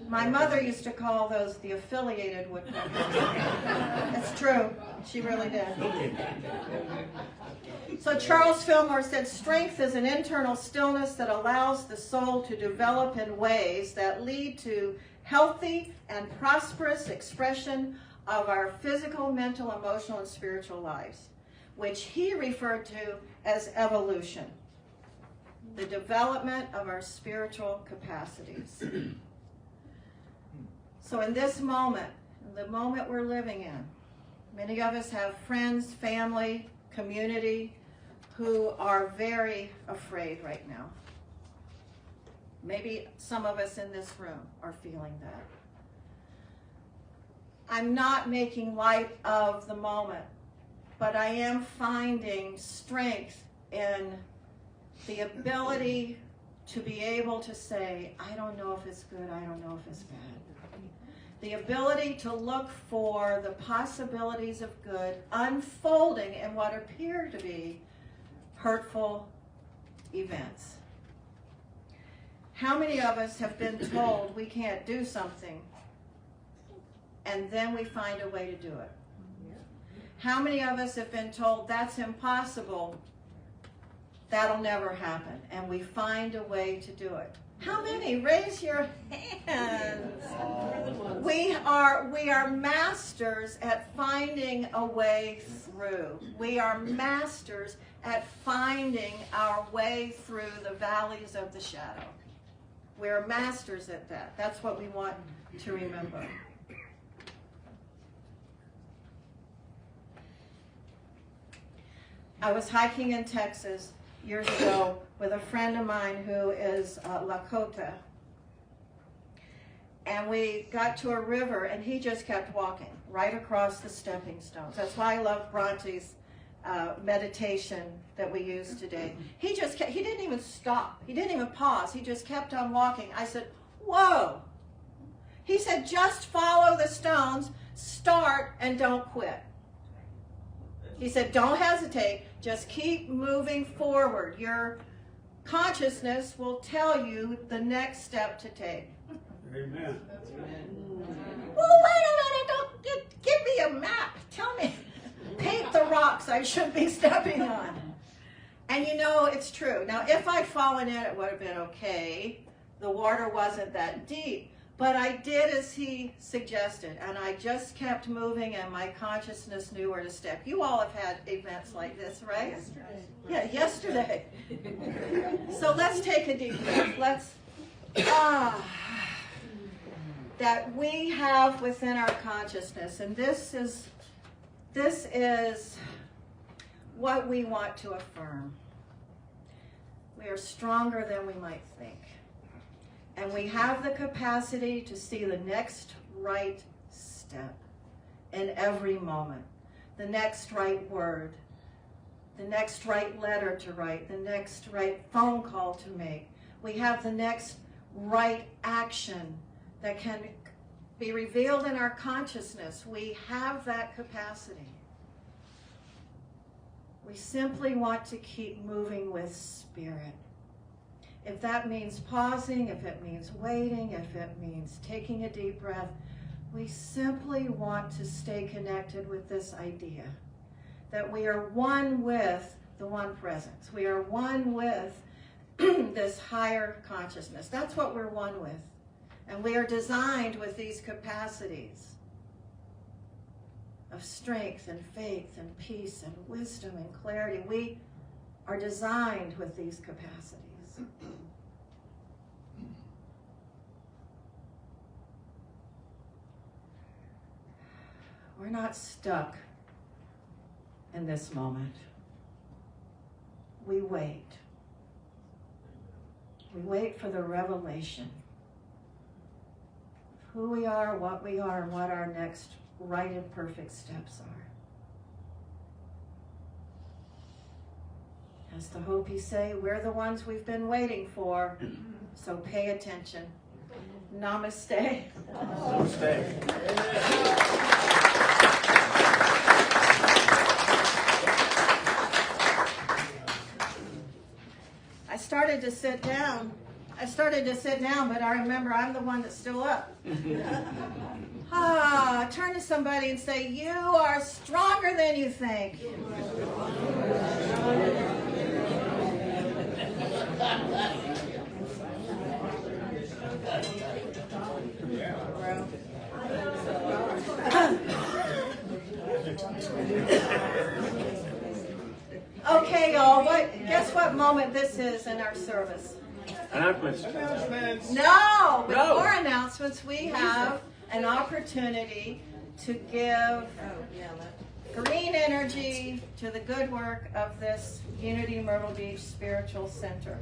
My mother used to call those the affiliated woodpeckers. It's true. She really did. So Charles Fillmore said, strength is an internal stillness that allows the soul to develop in ways that lead to healthy and prosperous expression of our physical, mental, emotional, and spiritual lives, which he referred to as evolution, the development of our spiritual capacities. So in this moment, the moment we're living in, many of us have friends, family, community who are very afraid right now. Maybe some of us in this room are feeling that. I'm not making light of the moment, but I am finding strength in the ability to be able to say, I don't know if it's good, I don't know if it's bad. The ability to look for the possibilities of good unfolding in what appear to be hurtful events. How many of us have been told we can't do something, and then we find a way to do it? How many of us have been told that's impossible, that'll never happen, and we find a way to do it? How many? Raise your hands. We are masters at finding a way through. We are masters at finding our way through the valleys of the shadow. We're masters at that. That's what we want to remember. I was hiking in Texas years ago with a friend of mine who is Lakota. And we got to a river and he just kept walking right across the stepping stones. That's why I love Bronte's meditation that we use today. He didn't even stop. He didn't even pause. He just kept on walking. I said, whoa. He said, just follow the stones, start and don't quit. He said, don't hesitate, just keep moving forward. Your consciousness will tell you the next step to take. Amen. Well, wait a minute, don't give me a map. Tell me, paint the rocks I should be stepping on. And you know, it's true. Now, if I'd fallen in, it would have been okay. The water wasn't that deep. But I did as he suggested, and I just kept moving, and my consciousness knew where to step. You all have had events like this, right? Yesterday. Yeah, yesterday. So let's take a deep breath. That we have within our consciousness, and this is what we want to affirm. We are stronger than we might think. And we have the capacity to see the next right step in every moment, the next right word, the next right letter to write, the next right phone call to make. We have the next right action that can be revealed in our consciousness. We have that capacity. We simply want to keep moving with spirit. If that means pausing, if it means waiting, if it means taking a deep breath, we simply want to stay connected with this idea that we are one with the one presence. We are one with this higher consciousness. That's what we're one with. And we are designed with these capacities of strength and faith and peace and wisdom and clarity. are designed with these capacities. We're not stuck in this moment. We wait. We wait for the revelation of who we are, and what our next right and perfect steps are. As the Hopi say, we're the ones we've been waiting for, so pay attention. Namaste. I started to sit down, but I remember I'm the one that's still up. Turn to somebody and say, you are stronger than you think. Okay, y'all, guess what moment this is in our service? Announcements. No, before announcements, we have an opportunity to give green energy to the good work of this Unity Myrtle Beach Spiritual Center.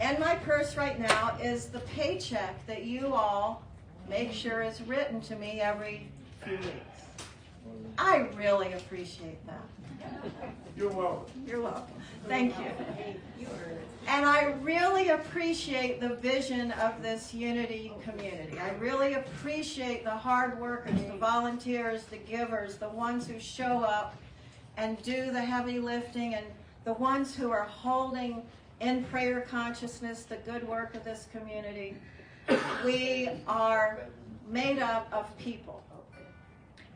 In my purse right now is the paycheck that you all make sure is written to me every few weeks. I really appreciate that. You're welcome. You're welcome. Thank you. And I really appreciate the vision of this Unity community. I really appreciate the hard workers, the volunteers, the givers, the ones who show up and do the heavy lifting, and the ones who are holding in prayer consciousness the good work of this community. We are made up of people.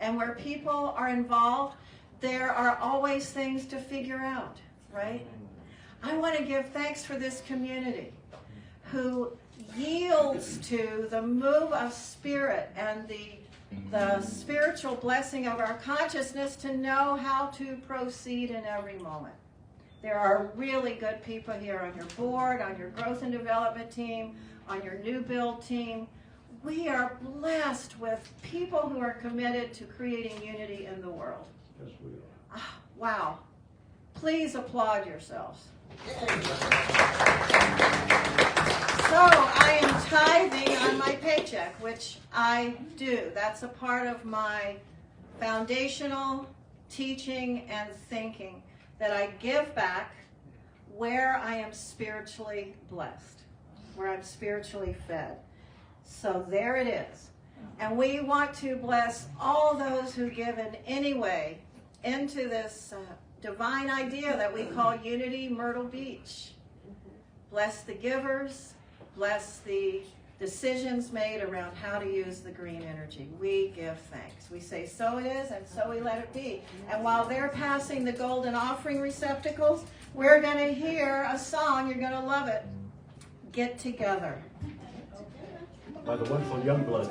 And where people are involved, there are always things to figure out, right? I want to give thanks for this community who yields to the move of spirit and the spiritual blessing of our consciousness to know how to proceed in every moment. There are really good people here on your board, on your growth and development team, on your new build team. We are blessed with people who are committed to creating unity in the world. Yes, we are. Wow. Please applaud yourselves. So I am tithing on my paycheck, which I do. That's a part of my foundational teaching and thinking, that I give back where I am spiritually blessed, where I'm spiritually fed. So there it is. And we want to bless all those who give in any way into this divine idea that we call Unity Myrtle Beach. Bless the givers, bless the decisions made around how to use the green energy. We give thanks. We say, so it is, and so we let it be. And while they're passing the golden offering receptacles, we're going to hear a song. You're going to love it. Get Together. By the wonderful Youngbloods.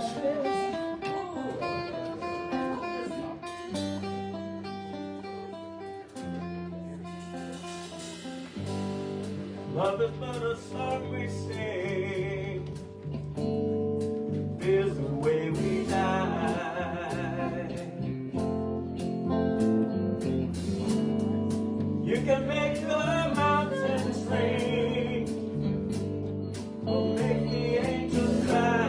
Love is but a song we sing, is the way we die. You can make the mountains ring, or make the angels cry.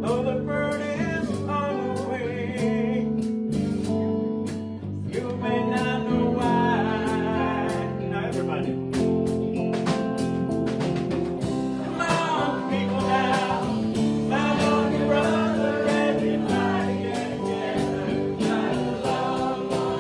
Though the bird is on the wing, you may not know why. Now everybody. Come on, people now. Find on your brother and be mighty together. Gotta love one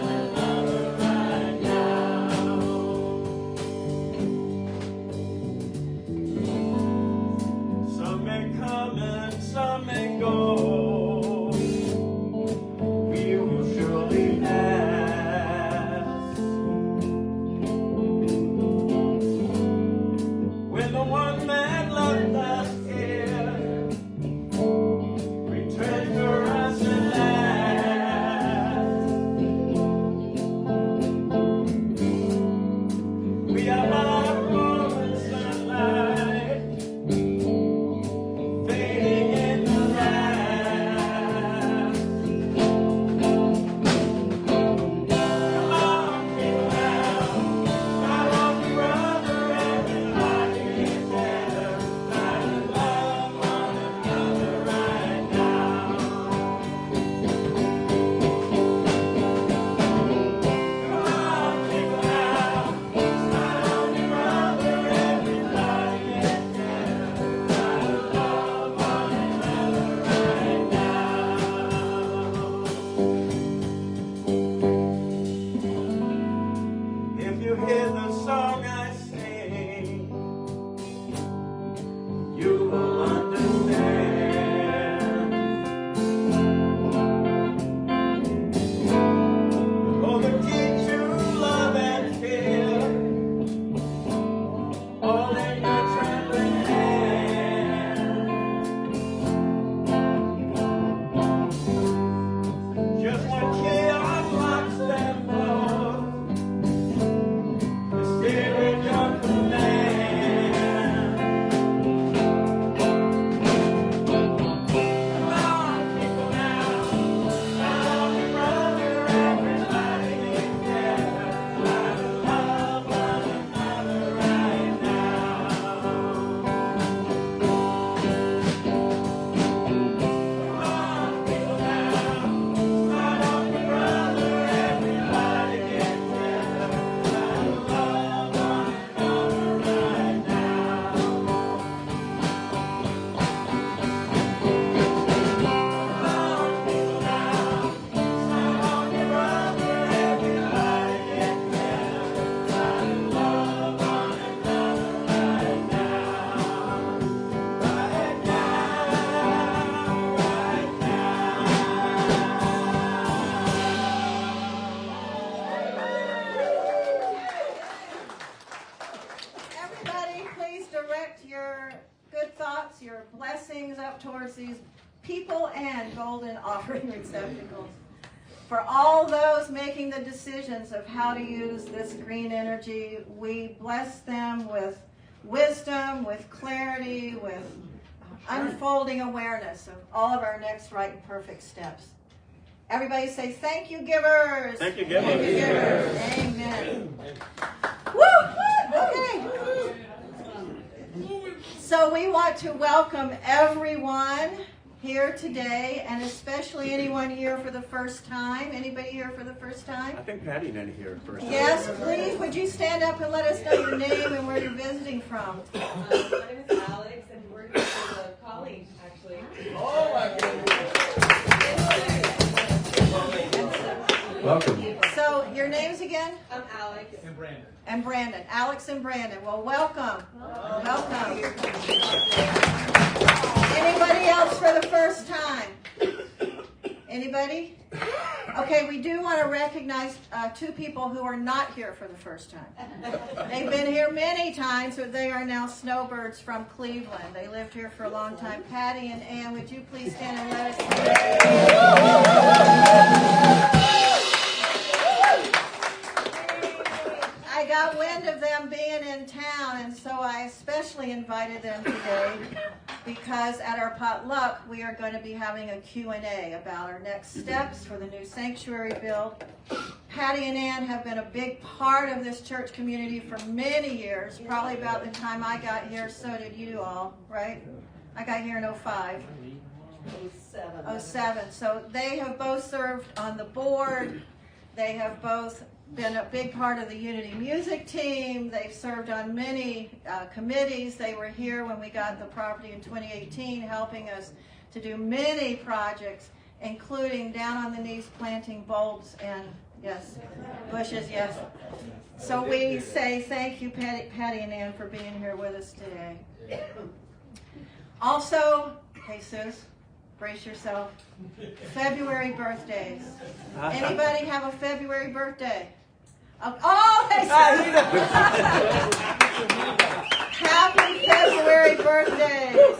one key unlocks them both. The spirit of the land. Come on, people now. Come on, brother, everybody together. Try to love one another right now. Come on, people now. Come on, brother, everybody get together. Try to love one another right now. Come on, people now. Come on, brother, everybody get together. Try to love one another right now. Right Everybody, please direct your good thoughts, your blessings up towards these people and golden offering receptacles. For all those making the decisions of how to use this green energy, we bless them with wisdom, with clarity, with unfolding awareness of all of our next right and perfect steps. Everybody say, thank you, givers. Thank you, givers. Thank you, givers. Amen. Woo! Okay. So we want to welcome everyone here today, and especially anyone here for the first time. Anybody here for the first time? I think Patty didn't hear first. Yes, please. Would you stand up and let us know your name and where you're visiting from? My name is Alex, and we're here with a colleague, actually. Oh my goodness. Welcome. So your names again? I'm Alex. And Brandon. Alex and Brandon. Well, welcome. Welcome. Anybody else for the first time? Anybody? Okay, we do want to recognize two people who are not here for the first time. They've been here many times, but they are now snowbirds from Cleveland. They lived here for a long time. Patty and Ann, would you please stand and let us I got wind of them being in town, and so I especially invited them today because at our potluck we are going to be having a Q&A about our next steps for the new sanctuary build. Patty and Ann have been a big part of this church community for many years, probably about the time I got here, so did you all, right? I got here in 05. 07. So they have both served on the board. They have both been a big part of the Unity music team. They've served on many committees. They were here when we got the property in 2018, helping us to do many projects, including down on the knees planting bulbs and, yes, bushes, yes. So we say thank you, Patty and Ann, for being here with us today. Also, Jesus, brace yourself, February birthdays. Anybody have a February birthday? Oh, they Happy February birthdays.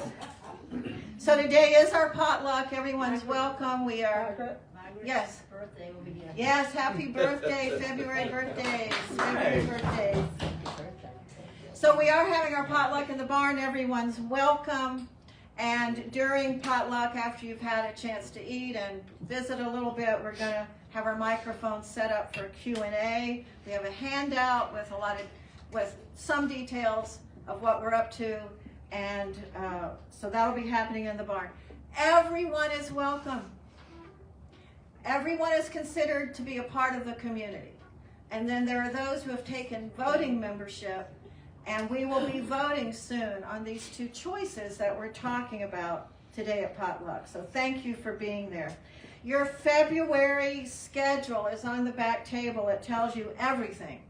So today is our potluck. Everyone's welcome. We are, yes. Birthday will be Yes, happy birthday, February birthdays. February birthdays. So we are having our potluck in the barn. Everyone's welcome. And during potluck, after you've had a chance to eat and visit a little bit, we're going to have our microphones set up for Q&A. We have a handout with some details of what we're up to, and so that'll be happening in the barn. Everyone is welcome. Everyone is considered to be a part of the community. And then there are those who have taken voting membership, and we will be voting soon on these two choices that we're talking about today at Potluck. So thank you for being there. Your February schedule is on the back table. It tells you everything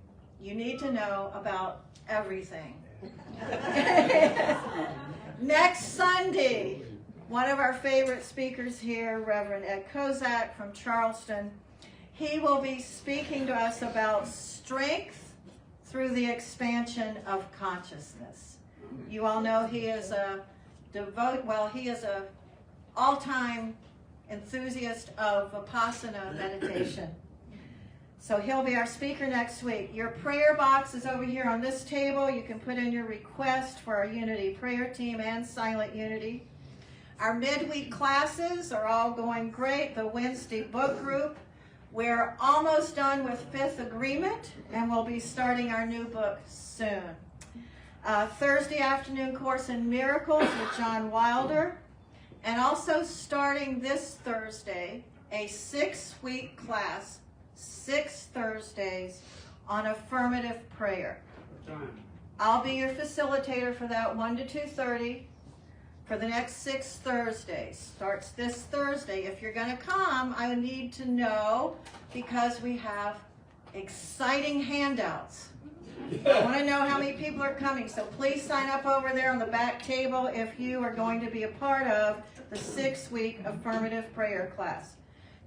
you need to know about everything. Next Sunday, one of our favorite speakers here, Reverend Ed Kozak from Charleston, he will be speaking to us about strength through the expansion of consciousness. You all know he is he is a all-time enthusiast of Vipassana meditation. So he'll be our speaker next week. Your prayer box is over here on this table. You can put in your request for our Unity prayer team and Silent Unity. Our midweek classes are all going great. The Wednesday book group, we're almost done with Fifth Agreement, and we'll be starting our new book soon. Thursday afternoon course in Miracles with John Wilder, and also starting this Thursday, a 6-week class, 6 Thursdays on affirmative prayer. I'll be your facilitator for that 1 to 2:30 for the next 6 Thursdays. Starts this Thursday. If you're going to come, I need to know, because we have exciting handouts. I want to know how many people are coming, so please sign up over there on the back table if you are going to be a part of the 6-week affirmative prayer class.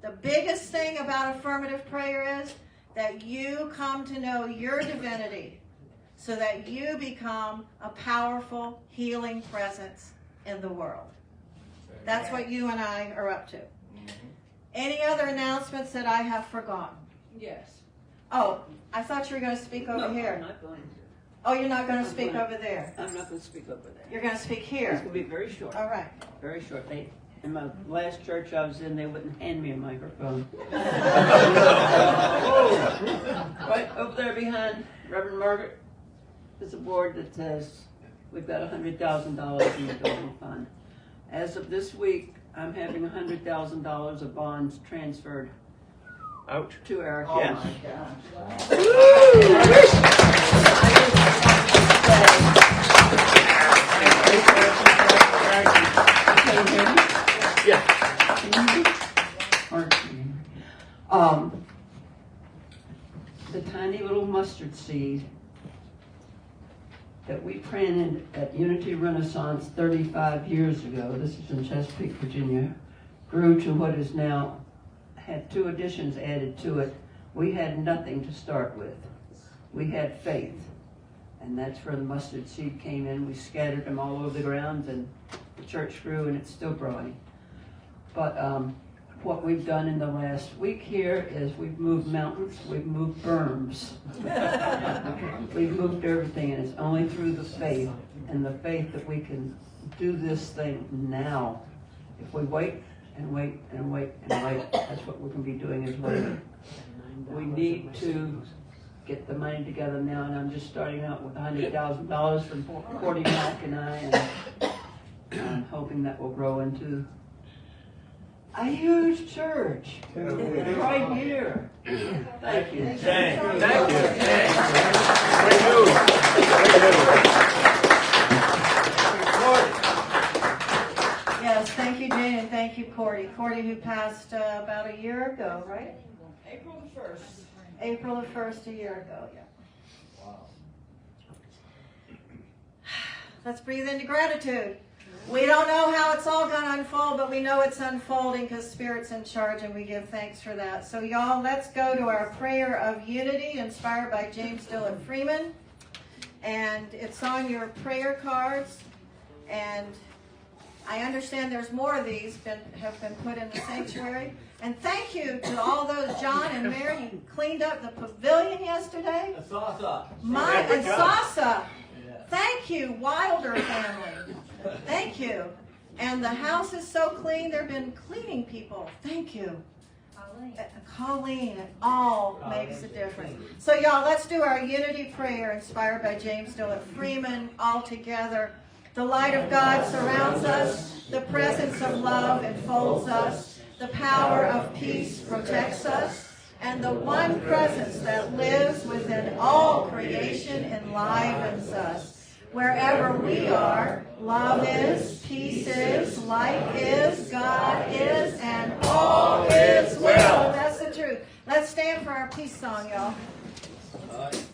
The biggest thing about affirmative prayer is that you come to know your divinity so that you become a powerful healing presence in the world. That's what you and I are up to. Any other announcements that I have forgotten? Yes. Oh, I thought you were going to speak over here. I'm not going to. Oh, you're not going to speak over there. I'm not going to speak over there. You're going to speak It's here. going to be very short. All right. Very short. In my last church I was in, they wouldn't hand me a microphone. Right over there behind Reverend Margaret is a board that says we've got $100,000 in the building fund. As of this week, I'm having $100,000 of bonds transferred Ouch. to our Oh account. my gosh. Can you hear me? Yeah. The tiny little mustard seed that we planted at Unity Renaissance 35 years ago, this is in Chesapeake, Virginia, grew to what is now, had 2 additions added to it. We had nothing to start with. We had faith. And that's where the mustard seed came in. We scattered them all over the grounds, and the church grew, and it's still growing. But what we've done in the last week here is we've moved mountains, we've moved berms. We've moved everything, and it's only through the faith, and the faith that we can do this thing now. If we wait and wait and wait and wait, that's what we're going to be doing, is waiting. We need to get the money together now, and I'm just starting out with $100,000 from Cordy Mack and I, and I'm hoping that will grow into a huge church right here. Thank you. Thank you. Great news. Yes, thank you, Jane, and thank you, Cordy. Cordy, who passed about a year ago, right? April the 1st. April the 1st, a year ago, yeah. Wow. Let's breathe into gratitude. We don't know how it's all going to unfold, but we know it's unfolding because Spirit's in charge, and we give thanks for that. So y'all, let's go to our prayer of unity inspired by James Dillard Freeman. And it's on your prayer cards. And I understand there's more of these have been put in the sanctuary. And thank you to all those, John and Mary, who cleaned up the pavilion yesterday. Asasa. And Sasa. Yeah. Thank you, Wilder family. Thank you. And the house is so clean, there have been cleaning people. Thank you. Colleen, it all makes a difference. So y'all, let's do our unity prayer inspired by James Dillard Freeman all together. The light of God surrounds us. The presence of love enfolds us. The power of peace protects us. And the one presence that lives within all creation enlivens us. Wherever we are, love is, peace is, light is, God is, and all is well. That's the truth. Let's stand for our peace song, y'all. All right.